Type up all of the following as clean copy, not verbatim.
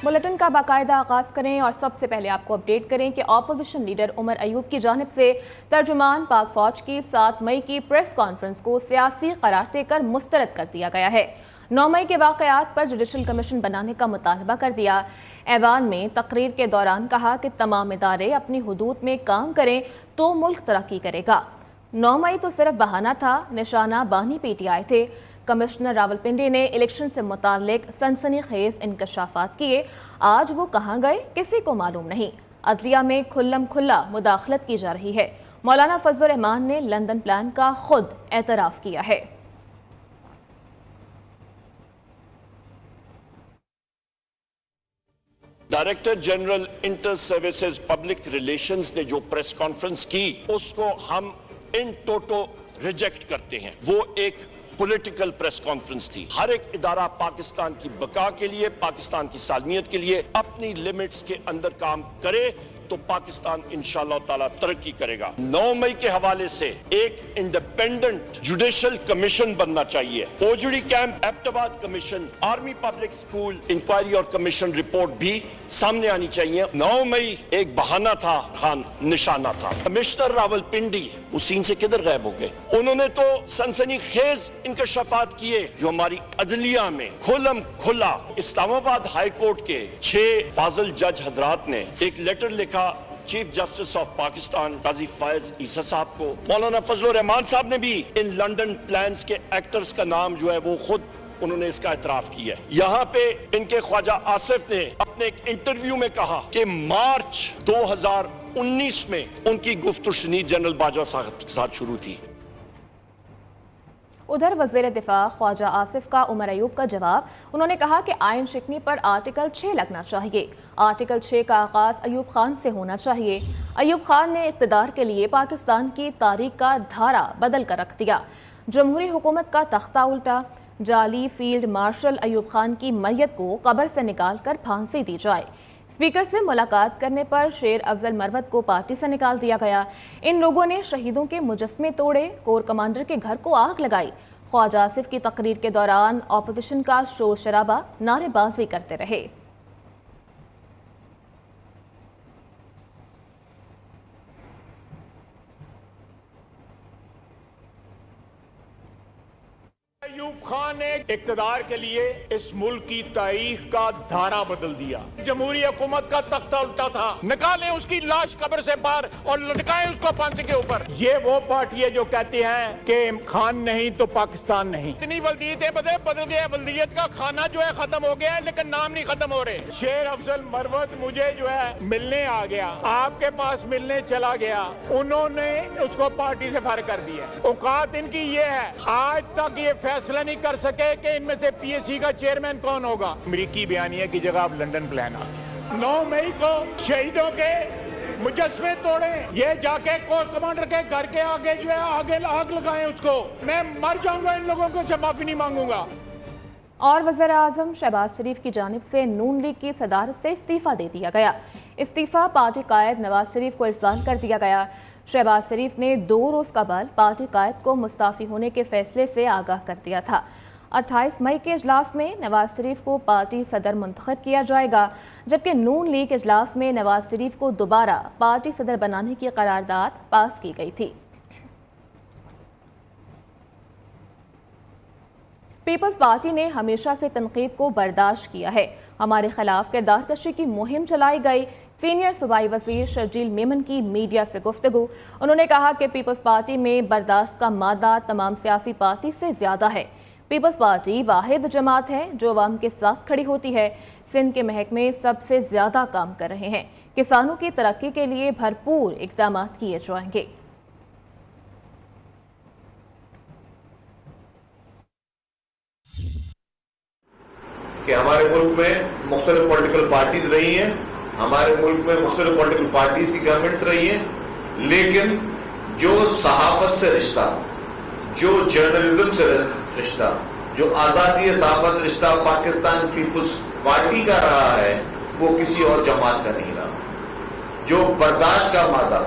Bulletin का बाकायदा आगाज करें और सबसे पहले आपको अपडेट करें कि अपोजिशन लीडर उमर अयूब की जानिब से तर्जुमान पाक फौज की 7 मई की प्रेस कॉन्फ्रेंस को सियासी करार देकर मुस्तरद कर दिया गया है। 9 मई के वाकयात पर जुडिशल कमीशन बनाने का मुतालबा कर दिया। ऐवान में तकरीर के दौरान कहा कि तमाम इदारे अपनी हुदूद में काम करें तो मुल्क तरक्की करेगा। 9 मई तो सिर्फ बहाना था, निशाना बानी PTI थे। कमिश्नर रावलपिंडी ने इलेक्शन से मुतालिक सनसनीखेज इंकशाफात किए। आज वो कहाँ गए किसी को मालूम नहीं। अदलिया में खुल्लम खुल्ला मुदाखलत की जा रही है। मौलाना फजल रहमान ने लंदन प्लान का खुद एतराफ़ किया है। Director general inter services public relations ने जो प्रेस कॉन्फ्रेंस की उसको हम इन टोटो रिजेक्ट करते हैं। वो एक पॉलिटिकल प्रेस कॉन्फ्रेंस थी। हर एक इदारा पाकिस्तान की बका के लिए, पाकिस्तान की सालमियत के लिए अपनी लिमिट्स के अंदर काम करे तो पाकिस्तान इंशाअल्लाह ताला तरक्की करेगा। 9 मई के हवाले से एक इंडिपेंडेंट जुडिशल कमीशन बनना चाहिए। Ojhri camp, Abbottabad commission, army public school inquiry और कमीशन रिपोर्ट भी सामने आनी चाहिए। 9 मई एक बहाना था, खान निशाना था। कमिश्नर रावलपिंडी उस सीन से किधर गायब हो गए? उन्होंने तो सनसनीखेज इंकशाफात किए जो हमारी अदलिया में खुल्लम खुल्ला। इस्लामाबाद हाई कोर्ट के 6 फाजिल जज हजरात ने एक लेटर लिखा चीफ जस्टिस ऑफ पाकिस्तान काजी फायज ईसा साहब को। मौलाना फजल रहमान साहब ने भी इन लंदन प्लान्स के एक्टर्स का नाम जो है वो खुद उन्होंने इसका एतराफ किया है। यहाँ पे इनके ख्वाजा आसिफ ने अपने एक इंटरव्यू में कहा कि मार्च 2019 में उनकी गुफ्तगू शनीद जनरल बाजवा साहब के साथ शुरू थी। उधर वज़ीर दिफा ख्वाजा आसिफ का उमर अयूब का जवाब। उन्होंने कहा कि आयन शिकनी पर आर्टिकल 6 लगना चाहिए। आर्टिकल 6 का आगाज अयूब खान से होना चाहिए। अयूब खान ने इक़्तिदार के लिए पाकिस्तान की तारीख का धारा बदल कर रख दिया। जमहूरी हुकूमत का तख्ता उल्टा। जाली फील्ड मार्शल अयूब खान की मैयत को कब्र से निकाल कर फांसी दी जाए। स्पीकर से मुलाकात करने पर शेर अफजल मरवत को पार्टी से निकाल दिया गया। इन लोगों ने शहीदों के मुजस्मे तोड़े, कोर कमांडर के घर को आग लगाई। ख्वाजा आसिफ की तकरीर के दौरान अपोजिशन का शोर शराबा, नारेबाजी करते रहे। अयूब खान ने इक़्तिदार के लिए इस मुल्क की तारीख का धारा बदल दिया। जमहूरी हुकूमत का तख्ता उल्टा था। निकालें उसकी लाश कब्र से बाहर और लटकाएं उसको फांसी के ऊपर। ये वो पार्टी है जो कहती है कि खान नहीं तो पाकिस्तान नहीं। इतनी वल्दियतें बदल गए, वल्दियत का खाना जो है खत्म हो गया है लेकिन नाम नहीं खत्म हो रहे। शेर अफजल मरवत मुझे जो है मिलने आ गया, आपके पास मिलने चला गया, उन्होंने उसको पार्टी से फारिग कर दिया। औकात इनकी ये है, आज तक ये फैसला नहीं कर सके कि इनमें से PSC का चेयरमैन कौन होगा। अमेरिकी बयानिया की जगह अब लंदन प्लान आ गया। 9 मई को शहीदों के मुजस्मे तोड़े, ये जाके कोर कमांडर के घर के आगे जो है आगे आग लगाएं उसको। मैं मर जाऊंगा इन लोगों को से माफी नहीं मांगूंगा। और वज़ीर आज़म शहबाज शरीफ की जानिब से नून लीग की सदारत से इस्तीफ़ा दे दिया गया। इस्तीफ़ा पार्टी कायद नवाज शरीफ को इरसाल कर दिया गया। शहबाज शरीफ ने 2 रोज़ कबल पार्टी कायद को मुस्ताफ़ी होने के फैसले से आगाह कर दिया था। 28 मई के इजलास में नवाज शरीफ को पार्टी सदर मुंतखब किया जाएगा, जबकि नून लीग इजलास में नवाज शरीफ को दोबारा पार्टी सदर बनाने की करारदाद पास की गई थी। पीपल्स पार्टी ने हमेशा से तनकीद को बर्दाश्त किया है। हमारे खिलाफ किरदार कशी की मुहिम चलाई गई। सीनियर सूबाई वज़ीर शर्जील मेमन की मीडिया से गुफ्तगू। उन्होंने कहा कि पीपल्स पार्टी में बर्दाश्त का मादा तमाम सियासी पार्टी से ज़्यादा है। पीपल्स पार्टी वाहिद जमात है जो अवाम के साथ खड़ी होती है। सिंध के महकमे सबसे ज़्यादा काम कर रहे हैं। किसानों की तरक्की के लिए भरपूर इक़दाम किए जाएंगे। कि हमारे मुल्क में मुख्तलिफ पॉलिटिकल पार्टीज रही हैं, हमारे मुल्क में मुख्तलिफ पॉलिटिकल पार्टीज की गवर्नमेंट्स रही हैं, लेकिन जो सहाफत से रिश्ता, जो जर्नलिज्म से रिश्ता, जो आज़ादी सहाफत से रिश्ता पाकिस्तान पीपल्स पार्टी का रहा है वो किसी और जमात का नहीं रहा। जो बर्दाश्त का मादा,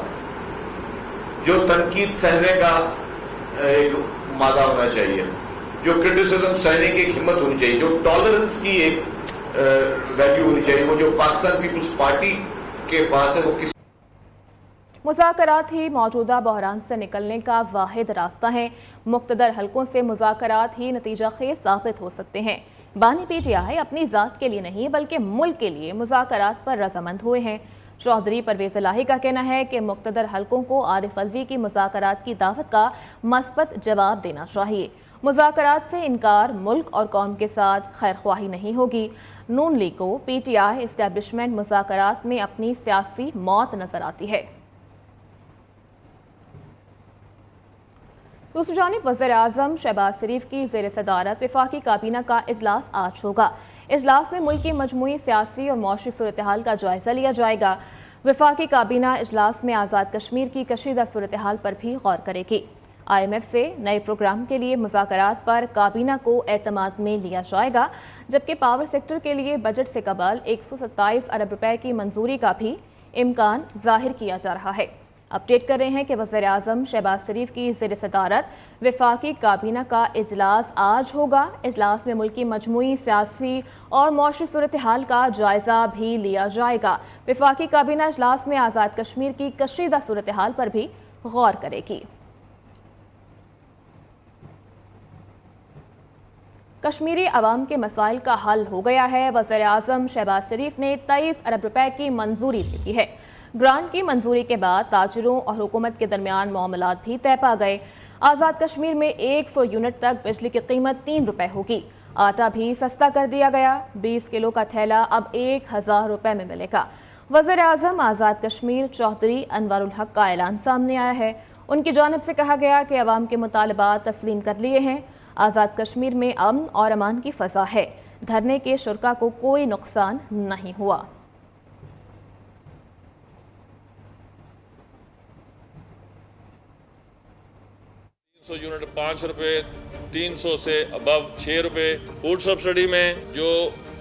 जो तनकीद सहने का एक मादा होना चाहिए, जो क्रिटिसिज्म सहने की हिम्मत होनी चाहिए, जो टॉलरेंस की एक वैल्यू होनी चाहिए। वो जो पाकिस्तान पीपल्स पार्टी के पास है वो किस मुज़ाकरात ही मौजूदा बहरान से निकलने का वाहिद रास्ता है। मुख्तदर हलकों से मुज़ाकरात ही नतीजा खेज साबित हो सकते हैं। बानी पीटीआई अपनी ज़ात के लिए नहीं बल्कि मुल्क के लिए मुज़ाकरात पर रज़ामंद हुए हैं। चौधरी परवेज़ इलाही का कहना है कि मुख्तदर हलकों को आरिफ अलवी की मुज़ाकरात की दावत का मस्बत जवाब देना चाहिए। मुज़ाकरात से इनकार मुल्क और कौम के साथ खैरख्वाही नहीं होगी। नून लीग को पीटीआई इस्टेब्लिशमेंट मुज़ाकरात में अपनी सियासी मौत नजर आती है। दूसरी जानिब वज़ीर आज़म शहबाज शरीफ की ज़ेर सदारत वफाकी काबीना का इजलास आज होगा। इजलास में मुल्क की मजमूई सियासी और मौशी सूरत हाल का जायज़ा लिया जाएगा। वफाकी काबीना इजलास में आज़ाद कश्मीर की कशीदा सूरत हाल पर भी गौर करेगी। IMF से नए प्रोग्राम के लिए मुज़ाकरात पर काबीना को एतमाद में लिया जाएगा, जबकि पावर सेक्टर के लिए बजट से कबल 127 अरब रुपए की मंजूरी का भी इम्कान जाहिर किया जा रहा है। अपडेट कर रहे हैं कि वज़ीर आज़म शहबाज शरीफ की ज़ेर सदारत वफाकी काबीना का इजलास आज होगा। इजलास में मुल्क की मजमूई सियासी और मौशी सूरत हाल का जायज़ा भी लिया जाएगा। वफाकी काबीना इजलास में आज़ाद कश्मीर की कशीदा सूरत हाल पर भी गौर करेगी। कश्मीरी अवाम के मसाइल का हल हो गया है। वज़ीर आज़म शहबाज शरीफ ने 23 अरब रुपए की मंजूरी दे दी है। ग्रांट की मंजूरी के बाद ताजरों और हुकूमत के दरमियान मामलात भी तय पा गए। आज़ाद कश्मीर में 100 यूनिट तक बिजली की कीमत 3 रुपए होगी। आटा भी सस्ता कर दिया गया। 20 किलो का थैला अब 1000 रुपए में मिलेगा। वज़ीर आज़म आज़ाद कश्मीर चौधरी अनवरुल हक का ऐलान सामने आया है। उनकी जानिब से कहा गया कि अवाम के मुतालबात तस्लीम कर लिए हैं। आज़ाद कश्मीर में अमन और अमान की फ़ज़ा है। धरने के शुरका को कोई नुकसान नहीं हुआ। यूनिट 5 रुपए, 300 से अबव 6 रुपए। फूड सब्सिडी में जो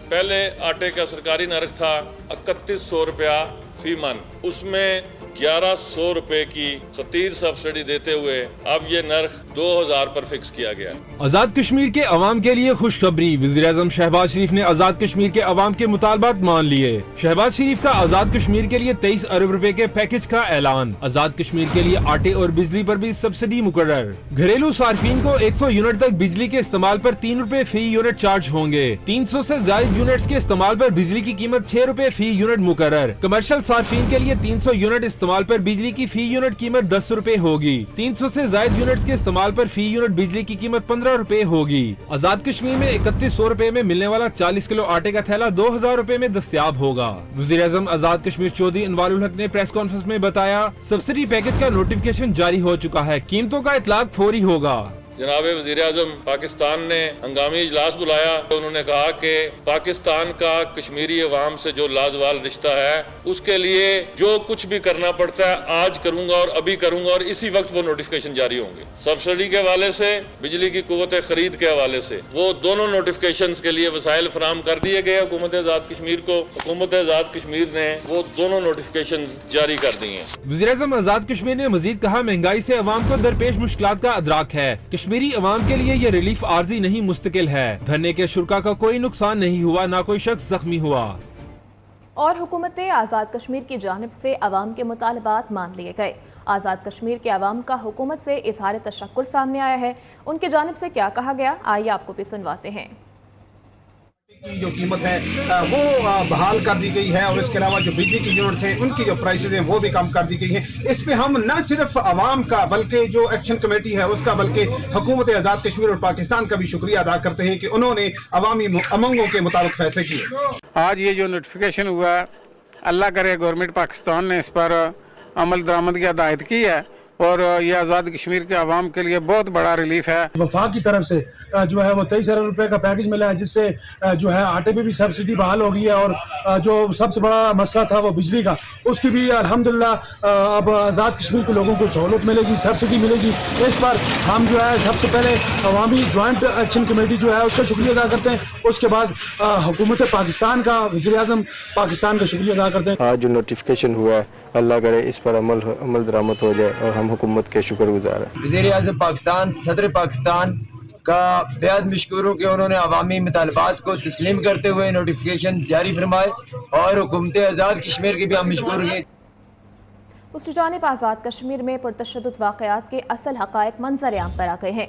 पहले आटे का सरकारी नर्ख था 3100 रुपया फी मन, उसमें 1100 रुपए की खतीर सब्सिडी देते हुए अब ये नर्ख 2000 पर फिक्स किया गया। आजाद कश्मीर के अवाम के लिए खुशखबरी। वज़ीर आज़म शहबाज शरीफ ने आजाद कश्मीर के अवाम के मुतालबात मान लिए। शहबाज शरीफ का आजाद कश्मीर के लिए 23 अरब रुपए के पैकेज का ऐलान। आजाद कश्मीर के लिए आटे और बिजली पर भी सब्सिडी मुकर्रर। घरेलू सार्फिन को 100 यूनिट तक बिजली के इस्तेमाल पर 3 रुपए फी यूनिट चार्ज होंगे। 300 से ज्यादा यूनिट्स के इस्तेमाल पर बिजली की कीमत 6 रुपए फी यूनिट मुकर्रर। कमर्शियल सार्फिन के लिए 300 यूनिट इस्तेमाल पर बिजली की फी यूनिट कीमत 10 रुपए होगी। 300 से ज्यादा यूनिट्स के इस्तेमाल पर फी यूनिट बिजली की कीमत 15 रुपए होगी। आजाद कश्मीर में 3100 रुपए में मिलने वाला 40 किलो आटे का थैला 2000 रुपए में दस्तयाब होगा। वज़ीर आज़म आजाद कश्मीर चौधरी अनवरुल हक ने प्रेस कॉन्फ्रेंस में बताया, सब्सिडी पैकेज का नोटिफिकेशन जारी हो चुका है। कीमतों का इतलाक फौरी होगा। जनाब वज़ीर आज़म पाकिस्तान ने हंगामी इजलास बुलाया। उन्होंने कहा कि पाकिस्तान का कश्मीरी अवाम से जो लाजवाल रिश्ता है उसके लिए जो कुछ भी करना पड़ता है आज करूंगा और अभी करूंगा, और इसी वक्त वो नोटिफिकेशन जारी होंगे। सब्सिडी के हवाले से, बिजली की कुव्वत खरीद के हवाले से वो दोनों नोटिफिकेशन के लिए वसाइल फराम कर दिए गए हुकूमत आज़ाद कश्मीर को। हुकूमत आज़ाद कश्मीर ने वो दोनों नोटिफिकेशन जारी कर दिए हैं। वज़ीर आज़म आजाद कश्मीर ने मजीद कहा, महंगाई से अवाम को दरपेश मुश्किलात का अदराक है। कश्मीरी अवाम के लिए ये रिलीफ आर्जी नहीं मुस्तकिल है। धरने के शुरका का कोई नुकसान नहीं हुआ, ना कोई शख्स जख्मी हुआ। और हुकूमत आज़ाद कश्मीर की जानिब से अवाम के मुतालबात मान लिए गए। आज़ाद कश्मीर के अवाम का हुकूमत से इजहार तशक्कुर सामने आया है। उनकी जानिब से क्या कहा गया, आइए आपको भी सुनवाते हैं। की जो कीमत है वो बहाल कर दी गई है, और इसके अलावा जो बिजली की यूनिट्स हैं उनकी जो प्राइसेस हैं वो भी कम कर दी गई हैं। इस पे हम न सिर्फ अवाम का बल्कि जो एक्शन कमेटी है उसका, बल्कि हुकूमत आज़ाद कश्मीर और पाकिस्तान का भी शुक्रिया अदा करते हैं कि उन्होंने अवामी अमंगों के मुताबिक फैसले किए। आज ये जो नोटिफिकेशन हुआ, अल्लाह करे गवर्नमेंट पाकिस्तान ने इस पर अमल दरामद की हदायत की है, और ये आज़ाद कश्मीर के अवाम के लिए बहुत बड़ा रिलीफ है। वफाक की तरफ से जो है वो 23 अरब रुपए का पैकेज मिला है, जिससे जो है आटे पे भी सब्सिडी बहाल हो गई है, और जो सबसे बड़ा मसला था वो बिजली का, उसकी भी अल्हम्दुलिल्लाह अब आज़ाद कश्मीर के लोगों को सहूलत मिलेगी, सब्सिडी मिलेगी। इस पर हम जो है सबसे पहले अवामी ज्वाइंट एक्शन कमेटी जो है उसका शुक्रिया अदा करते हैं। उसके बाद हुकूमत पाकिस्तान का, वज़ीर आज़म पाकिस्तान का शुक्रिया अदा करते हैं। आज जो नोटिफिकेशन हुआ है, अल्लाह करे इस पर अमल दरामद हो जाए, और हम हुकूमत के शुक्रगुजार हैं। वज़ीर आज़म पाकिस्तान, सदर पाकिस्तान का बेहद मशकूर हूँ कि उन्होंने अवामी मुतालबात को तस्लीम करते हुए नोटिफिकेशन जारी फरमाए, और हुकूमत आज़ाद कश्मीर की भी हम मशकूर हैं। दूसरी जानिब आज़ाद कश्मीर में पुरतशद्दुद वाक़यात के असल हक़ाइक़ मंज़र आम पर आ गए हैं।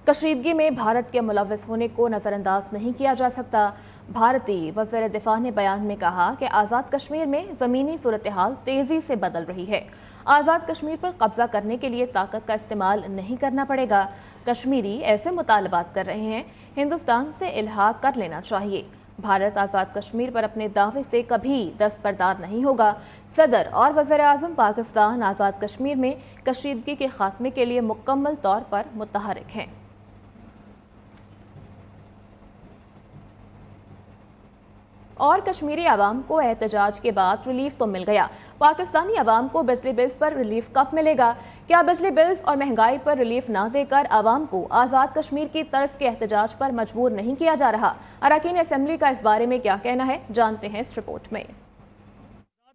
कशीदगी में भारत के मुलव्वस होने को नज़रअंदाज नहीं किया जा सकता। भारतीय वज़ीर दिफ़ा ने बयान में कहा कि आज़ाद कश्मीर में ज़मीनी सूरत हाल तेज़ी से बदल रही है। आज़ाद कश्मीर पर कब्ज़ा करने के लिए ताकत का इस्तेमाल नहीं करना पड़ेगा। कश्मीरी ऐसे मुतालबात कर रहे हैं, हिंदुस्तान से इल्हाक कर लेना चाहिए। भारत आज़ाद कश्मीर पर अपने दावे से कभी दस्तबरदार नहीं होगा। सदर और वज़ीर आज़म पाकिस्तान आज़ाद कश्मीर में कशीदगी के खात्मे के लिए मुकम्मल तौर पर मुतहरिक हैं। और कश्मीरी आवाम को एहतजाज के बाद रिलीफ तो मिल गया। पाकिस्तानी आवाम को बिजली बिल्स पर रिलीफ कब मिलेगा? क्या बिजली बिल्स और महंगाई पर रिलीफ ना देकर आवाम को आज़ाद कश्मीर की तर्ज के एहतजाज पर मजबूर नहीं किया जा रहा? अरकान असेंबली का इस बारे में क्या कहना है, जानते हैं इस रिपोर्ट में।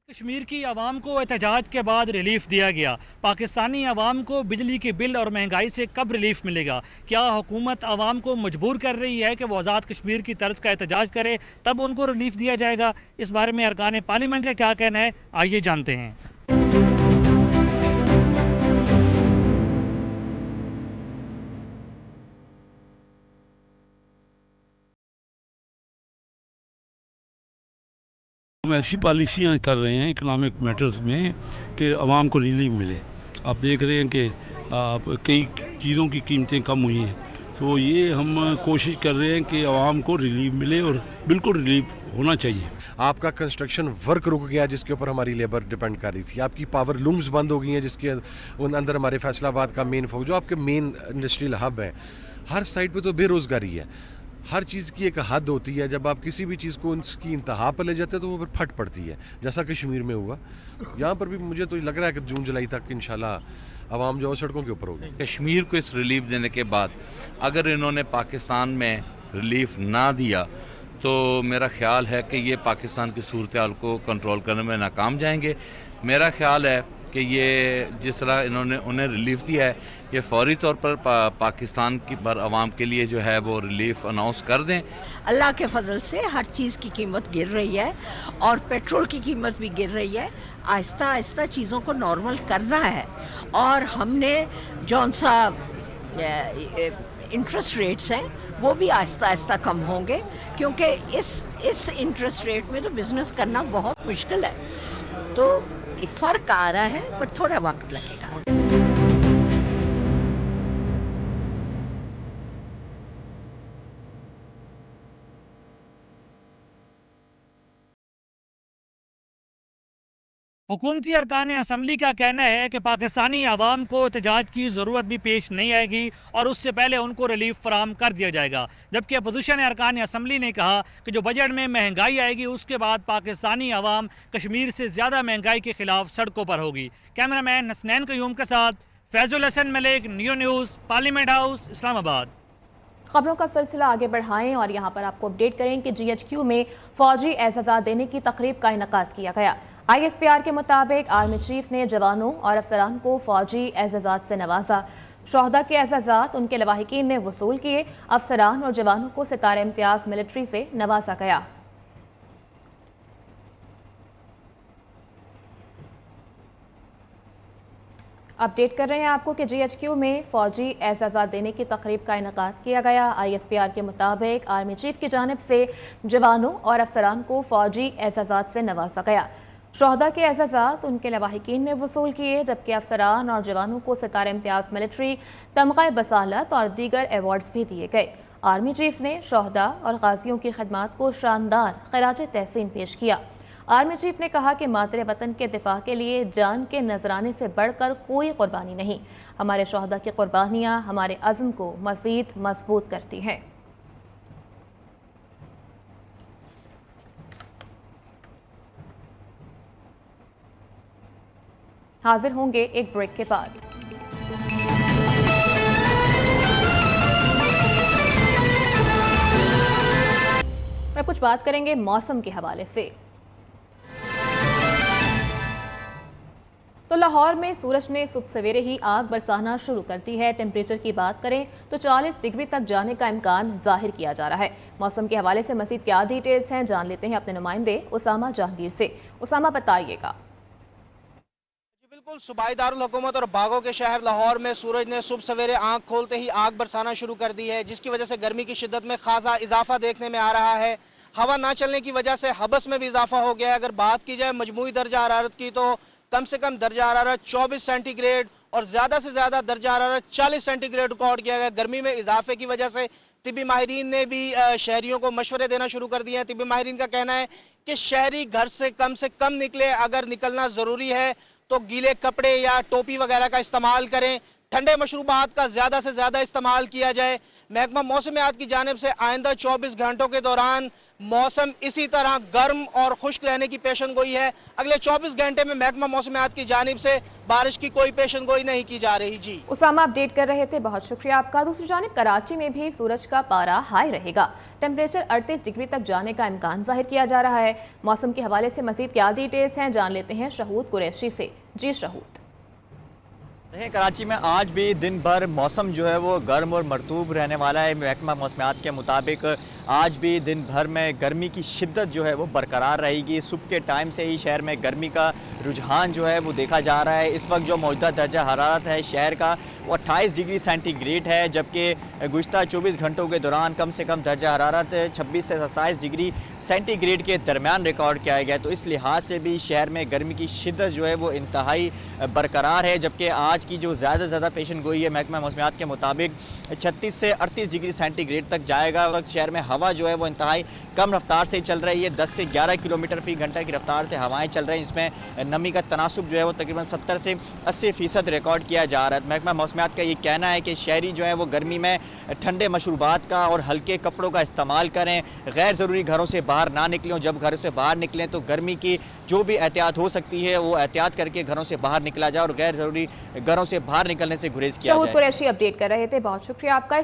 कश्मीर की आवाम को एहतजाज के बाद रिलीफ दिया गया। पाकिस्तानी आवाम को बिजली के बिल और महंगाई से कब रिलीफ मिलेगा? क्या हुकूमत आवाम को मजबूर कर रही है कि वो आज़ाद कश्मीर की तर्ज का एहतजाज करे, तब उनको रिलीफ दिया जाएगा? इस बारे में अरकान पार्लियामेंट का क्या कहना है, आइए जानते हैं। हम ऐसी पॉलिसियाँ कर रहे हैं इकनॉमिक मैटर्स में कि आवाम को रिलीफ मिले। आप देख रहे हैं कि कई चीज़ों की कीमतें कम हुई हैं, तो ये हम कोशिश कर रहे हैं कि आवाम को रिलीफ मिले, और बिल्कुल रिलीफ होना चाहिए। आपका कंस्ट्रक्शन वर्क रुक गया जिसके ऊपर हमारी लेबर डिपेंड कर रही थी। आपकी पावर लूम्स बंद हो गई हैं जिसके अंदर हमारे फैसलाबाद का मेन फोकस, जो आपके मेन इंडस्ट्रियल हब है, हर साइड पे तो बेरोज़गारी है। हर चीज़ की एक हद होती है, जब आप किसी भी चीज़ को उसकी इंतहा पर ले जाते हैं तो वो फिर फट पड़ती है, जैसा कश्मीर में हुआ। यहाँ पर भी मुझे तो लग रहा है कि जून जुलाई तक इंशाल्लाह आवाम जो सड़कों के ऊपर होगी। कश्मीर को इस रिलीफ देने के बाद अगर इन्होंने पाकिस्तान में रिलीफ ना दिया तो मेरा ख्याल है कि ये पाकिस्तान की सूरत हाल को कंट्रोल करने में नाकाम जाएंगे। मेरा ख्याल है कि ये जिस तरह इन्होंने उन्हें रिलीफ दिया है, ये फौरी तौर पर पाकिस्तान की पर आवाम के लिए जो है वो रिलीफ अनाउंस कर दें। अल्लाह के फजल से हर चीज़ की कीमत गिर रही है और पेट्रोल की कीमत भी गिर रही है। आहिस्ता आहिस्ता चीज़ों को नॉर्मल करना है, और हमने जौन सा इंटरेस्ट रेट्स हैं वो भी आहिस्ता आहिस्ता कम होंगे, क्योंकि इस इंटरेस्ट रेट में तो बिज़नेस करना बहुत मुश्किल है। तो एक फ़र्क आ रहा है, पर थोड़ा वक्त लगेगा। हुकूमती अरकान असम्बली का कहना है कि पाकिस्तानी आवाम को एहतजाज की ज़रूरत भी पेश नहीं आएगी और उससे पहले उनको रिलीफ फराम कर दिया जाएगा। जबकि अपोजिशन अरकान असम्बली ने कहा कि जो बजट में महंगाई आएगी उसके बाद पाकिस्तानी आवाम कश्मीर से ज़्यादा महंगाई के खिलाफ सड़कों पर होगी। कैमरामैन हसनैन कयूम के साथ Faizul Hasan Malik, new news, parliament house, Islamabad. खबरों का सिलसिला आगे बढ़ाएं और यहाँ पर आपको अपडेट करें कि GHQ में फौजी एजाज़ात देने की तकरीब का इनेकाद किया गया। ISPR के मुताबिक आर्मी चीफ ने जवानों और अफसरान को फौजी एजाज़ात से नवाजा। शोहदा के एजाज़ात उनके लवाहिकीन ने वसूल किए। अफसरान और जवानों को सितारे इम्तियाज़ मिलिट्री से नवाजा गया। अपडेट कर रहे हैं आपको कि GHQ में फौजी एजाज़ात देने की तकरीब का इनेकाद किया गया। ISPR के मुताबिक आर्मी चीफ की जानिब से जवानों और अफसरान को फौजी एजाज़ात से नवाजा गया। शोहदा के एजाज़ात उनके लवाहिकीन ने वसूल किए, जबकि अफसरान और जवानों को सितारे इम्तियाज़ मिलिट्री, तमग़ा बसालत और दीगर एवार्ड्स भी दिए गए। आर्मी चीफ ने शोहदा और गाजियों की खिदमात को शानदार खिराज तहसीन पेश किया। आर्मी चीफ ने कहा कि मातरे वतन के दिफा के लिए जान के नजराने से बढ़कर कोई कुर्बानी नहीं। हमारे शोहदा की कुर्बानियाँ हमारे अज़्म को मज़ीद मजबूत करती हैं। हाजिर होंगे एक ब्रेक के बाद। अब कुछ बात करेंगे मौसम के हवाले से। तो लाहौर में सूरज ने सुबह सवेरे ही आग बरसाना शुरू कर दी है। टेम्परेचर की बात करें तो 40 डिग्री तक जाने का इम्कान जाहिर किया जा रहा है। मौसम के हवाले से मज़ीद क्या डिटेल्स हैं जान लेते हैं अपने नुमाइंदे उसामा जहांगीर से। उसामा बताइएगा। बिल्कुल, सूबाई दारुल हुकूमत और बागों के शहर लाहौर में सूरज ने सुबह सवेरे आंख खोलते ही आग बरसाना शुरू कर दी है, जिसकी वजह से गर्मी की शिद्दत में खासा इजाफा देखने में आ रहा है। हवा ना चलने की वजह से हबस में भी इजाफा हो गया है। अगर बात की जाए मजमूई दर्जा हरारत की तो कम से कम दर्जा हरारत 24 सेंटीग्रेड और ज़्यादा से ज़्यादा दर्जा हरारत 40 सेंटीग्रेड रिकॉर्ड किया गया। गर्मी में इजाफे की वजह से तिब्बी माहिरीन ने भी शहरियों को मशवरे देना शुरू कर दिए हैं। तिब्बी माहिरीन का कहना है कि शहरी घर से कम निकले, अगर निकलना ज़रूरी है तो गीले कपड़े या टोपी वगैरह का इस्तेमाल करें, ठंडे मशरूबात का ज़्यादा से ज़्यादा इस्तेमाल किया जाए। महकमा मौसमियात की जानिब से आइंदा 24 घंटों के दौरान मौसम इसी तरह गर्म और खुश्क रहने की पेशन गोई है। अगले 24 घंटे में महकमा मौसमियात की जानिब से बारिश की कोई पेशन गोई नहीं की जा रही। जी उसामा अपडेट कर रहे थे, बहुत शुक्रिया आपका। दूसरी जानिब कराची में भी सूरज का पारा हाई रहेगा। टेम्परेचर 38 डिग्री तक जाने का इम्कान जाहिर किया जा रहा है। मौसम के हवाले से मजीद क्या डिटेल्स हैं जान लेते हैं शहूद कुरैशी से। जी शहूद। कराची में आज भी दिन भर मौसम जो है वो गर्म और मरतूब रहने वाला है। महकमा मौसमियात के मुताबिक आज भी दिन भर में गर्मी की शिद्दत जो है वो बरकरार रहेगी। सुबह के टाइम से ही शहर में गर्मी का रुझान जो है वो देखा जा रहा है। इस वक्त जो मौजूदा दर्जा हरारत है शहर का वो 28 डिग्री सेंटीग्रेड है, जबकि गुज़िश्ता 24 घंटों के दौरान कम से कम दर्जा हरारत 26 से 27 डिग्री सेंटीग्रेड के दरमियान रिकॉर्ड किया गया। तो इस लिहाज से भी शहर में गर्मी की शिद्दत जो है वो इंतहाई बरकरार है। जबकि आज की जो ज़्यादा पेशन गोई है महकमा मौसमियात के मुताबिक 36 से 38 डिग्री सेंटीग्रेड तक जाएगा। वक्त शहर में हवा जो है वो इंतहाई कम रफ्तार से चल रही है। 10 से 11 किलोमीटर फी घंटा की रफ्तार से हवाएं चल रही हैं। इसमें नमी का तनासुब जो है वो तकरीबन 70 से 80% रिकॉर्ड किया जा रहा है। महकमा मौसमियात का ये कहना है कि शहरी जो है वो गर्मी में ठंडे मशरूबात का और हल्के कपड़ों का इस्तेमाल करें, गैर ज़रूरी घरों से बाहर ना निकलें। जब घर से बाहर निकलें तो गर्मी की जो भी एहतियात हो सकती है वो एहतियात करके घरों से बाहर निकला जाए और गैर ज़रूरी घरों से बाहर निकलने से गुरेज किया जाए। शहूद कुरैशी अपडेट कर रहे थे, बहुत शुक्रिया आपका।